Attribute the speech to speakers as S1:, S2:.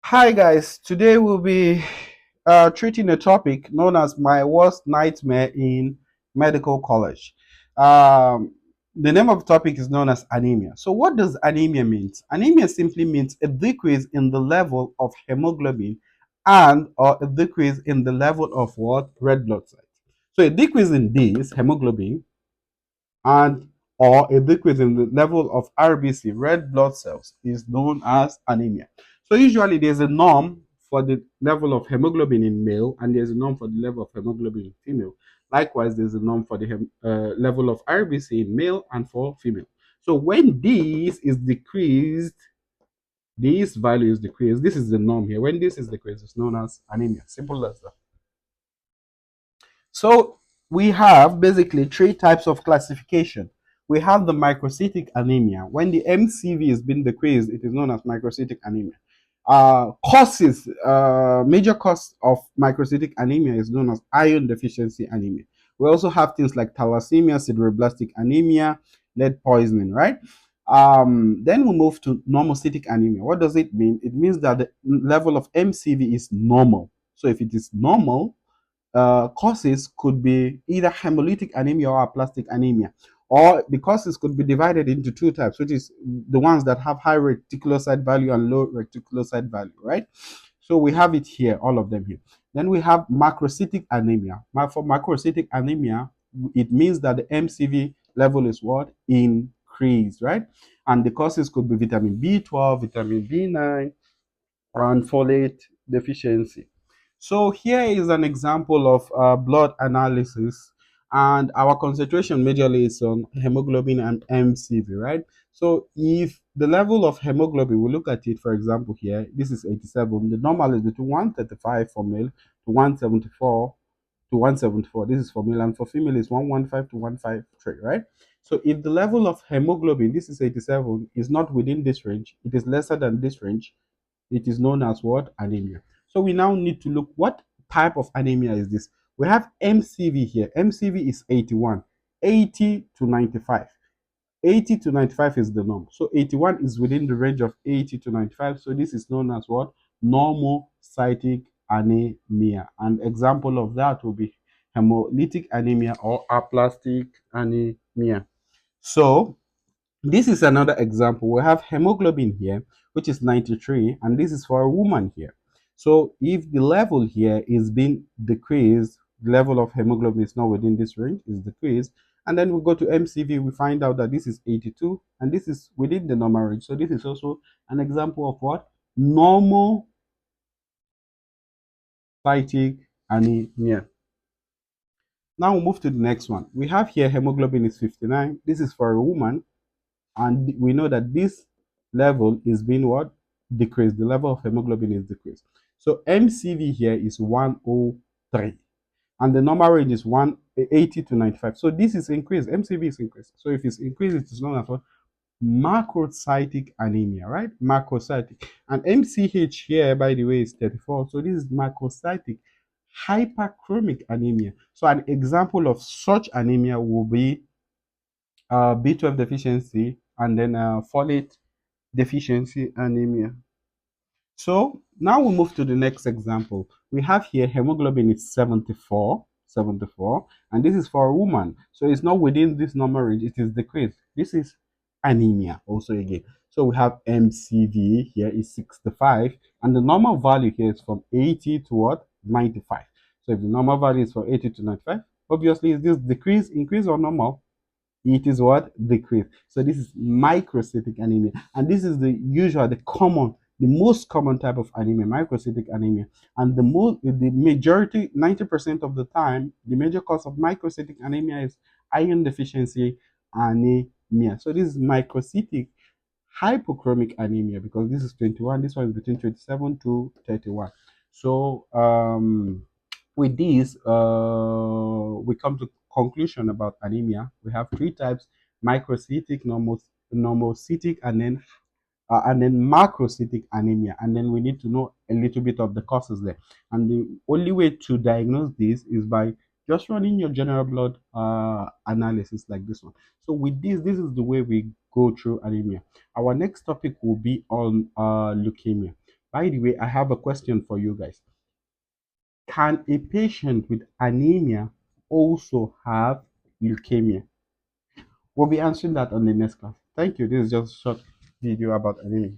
S1: Hi guys, today we'll be treating a topic known as my worst nightmare in medical college. Um, the name of the topic is known as anemia. So what does anemia mean? Anemia simply means a decrease in the level of hemoglobin and or a decrease in the level of what? Red blood cells. So a decrease in this hemoglobin and or a decrease in the level of RBC, red blood cells, is known as anemia. So usually there's a norm for the level of hemoglobin in male and there's a norm for the level of hemoglobin in female. Likewise, there's a norm for the level of RBC in male and for female. So when this is decreased, this value is decreased. This is the norm here. When this is decreased, it's known as anemia. Simple as that. So we have basically three types of classification. We have the microcytic anemia. When the MCV is being decreased, it is known as microcytic anemia. Major cause of microcytic anemia is known as iron deficiency anemia. We also have things like thalassemia, sideroblastic anemia, lead poisoning, right? Then we move to normocytic anemia. What does it mean? It means that the level of MCV is normal. So if it is normal, causes could be either hemolytic anemia or aplastic anemia. Or the causes could be divided into two types, which is the ones that have high reticulocyte value and low reticulocyte value, right? So we have it here, all of them here. Then we have macrocytic anemia. For macrocytic anemia, it means that the MCV level is what? Increased, right? And the causes could be vitamin B12, vitamin B9, and folate deficiency. So here is an example of blood analysis, and our concentration majorly is on hemoglobin and MCV, right? So if the level of hemoglobin, we look at it, for example, here, this is 87. The normal is between 135 for male to 174 to 174. This is for male, and for female is 115 to 153, right? So if the level of hemoglobin, this is 87, is not within this range, it is lesser than this range, it is known as what? Anemia. So we now need to look what type of anemia is this. We have MCV here. MCV is 81, 80 to 95. 80 to 95 is the norm. So 81 is within the range of 80 to 95. So this is known as what? Normocytic anemia. An example of that will be hemolytic anemia or aplastic anemia. So this is another example. We have hemoglobin here, which is 93, and this is for a woman here. So if the level here is being decreased, the level of hemoglobin is not within this range, is decreased. And then we go to MCV, we find out that this is 82, and this is within the normal range. So this is also an example of what? Normal cytic anemia. Now we move to the next one. We have here hemoglobin is 59. This is for a woman, and we know that this level is being what? Decreased. The level of hemoglobin is decreased. So MCV here is 103, and the normal range is 180 to 95. So this is increased. MCV is increased. So if it's increased, it is known as what? Macrocytic anemia, right? Macrocytic. And MCH here, by the way, is 34. So this is macrocytic hyperchromic anemia. So an example of such anemia will be B12 deficiency and then folate deficiency anemia. So now we move to the next example. We have here hemoglobin is 74, and this is for a woman. So it's not within this normal range, it is decreased. This is anemia also again. So we have MCV here is 65, and the normal value here is from 80 to what? 95. So if the normal value is from 80 to 95, obviously is this decrease, increase, or normal? It is what? Decrease. So this is microcytic anemia, and this is the usual, the most common type of anemia, microcytic anemia. And the majority, 90% of the time, the major cause of microcytic anemia is iron deficiency anemia. So this is microcytic hypochromic anemia, because this is 21. This one is between 27 to 31. So with this, we come to conclusion about anemia. We have three types: microcytic, normocytic, and then macrocytic anemia. And then we need to know a little bit of the causes there. And the only way to diagnose this is by just running your general blood analysis like this one. So with this is the way we go through anemia. Our next topic will be on leukemia. By the way, I have a question for you guys. Can a patient with anemia also have leukemia? We'll be answering that on the next class. Thank you. This is just a short video about anemia.